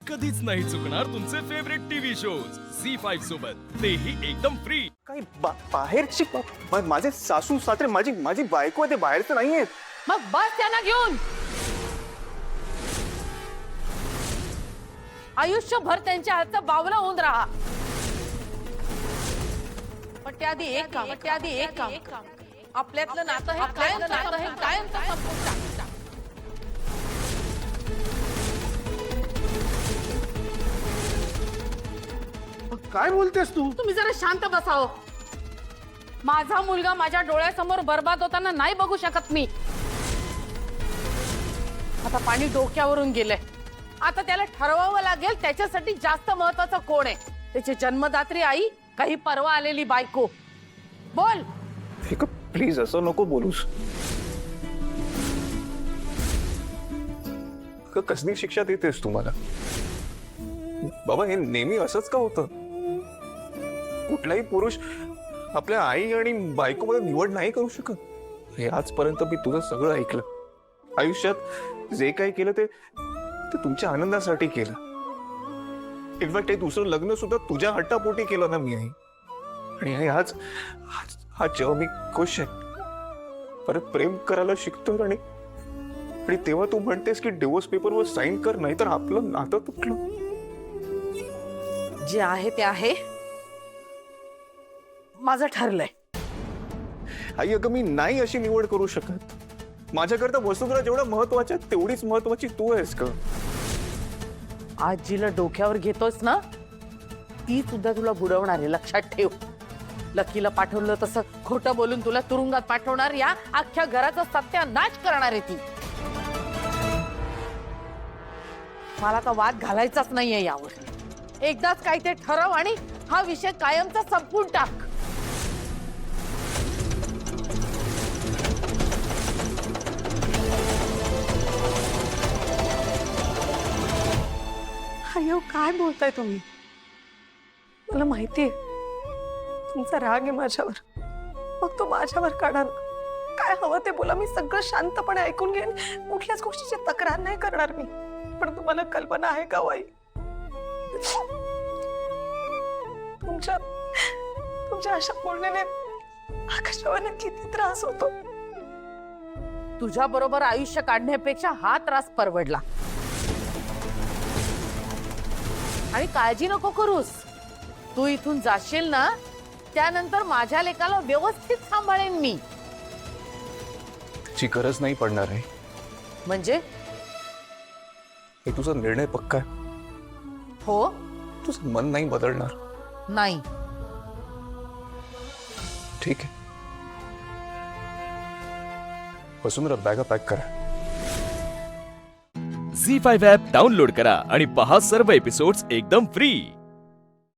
कधीच नाही चुकणार तुमचे फेवरेट टीव्ही शोज झी5 सोबत, तेही एकदम फ्री. काही बाहेरची माझे सासू सासरे माझी माझी बायको आहे, ते बाहेरचं नाहीये. मग बस त्यांना घेऊन आयुष्यभर त्यांच्या हातचं बावला होऊन राहा. पण त्याआधी एक काम आपल्यातलं नातं हे कायमचं संपून टाक. काय बोलतेस तू? तुम्ही जरा शांत बसावं. माझा मुलगा माझ्या डोळ्यासमोर बर्बाद होताना नाही बघू शकत मी. आता पाणी डोक्यावरून गेलंय. आता त्याला ठरवावं लागेल त्याच्यासाठी जास्त महत्वाचं कोण आहे. त्याची जन्मदात्री आई काही परवा आलेली बायको. बोल. प्लीज असं नको बोलूस. कसली शिक्षा देतेस तुम्हाला? बाबा हे नेहमी असंच का होतं? कुठलाही पुरुष आपल्या आई आणि बायकोमध्ये निवड नाही करू शकत. हे आजपर्यंत मी तुझं सगळं ऐकलं. आयुष्यात जे काही केलं ते तुमच्या आनंदासाठी केलं. इनफॅक्ट हे दुसरं लग्न सुद्धा तुझ्या हट्टापोटी केलं ना मी आई. आणि आज जेव्हा मी खुश आहे, परत प्रेम करायला शिकतो आणि तेव्हा तू म्हणतेस की डिवोर्स पेपरवर साईन कर, नाही तर आपलं नातं तुटलं. जे आहे ते आहे. माझं ठरलंय. आई अगं मी नाही अशी निवड करू शकत. माझ्याकरता वसुंधरा जेवढं महत्वाच्या तेवढीच महत्वाची तू आहेस का? आज जिला डोक्यावर घेतोस ना ती सुद्धा तुला बुडवणार आहे, लक्षात ठेव. लकीला पाठवलं तसं खोटं बोलून तुला तुरुंगात पाठवणार, या अख्ख्या घराचा सत्यानाश करणार आहे ती. मला तर वाद घालायचाच नाहीये यावर. एकदाच काय ते ठरव आणि हा विषय कायमचा संपून टाक. अयो काय बोलताय तुम्ही? मला माहितीये तुमचा राग आहे माझ्यावर. मग तो माझ्यावर काढा ना. काय हवं ते बोला, मी सगळं शांतपणे ऐकून घेईन. कुठल्याच गोष्टीची तक्रार नाही करणार मी. पण तुम्हाला कल्पना आहे का वाई, तुमच्या अशा बोलण्याने आकाशाला किती त्रास होतो. तुझ्या बरोबर आयुष्य काढण्यापेक्षा हा त्रास परवडला. आणि काळजी नको करूस. तू इथून जाशील ना त्यानंतर माझ्या लेकाला व्यवस्थित सांभाळेन मी. ची गरज नाही पडणार आहे. म्हणजे हे तुझा निर्णय पक्का आहे? हो. तुझं मन नाही बदलणार? नाही. ठीक आहे. वसुंधरा बॅगा पॅक करा. झी5 ॲप डाउनलोड करा आणि पहा सर्व एपिसोड्स एकदम फ्री.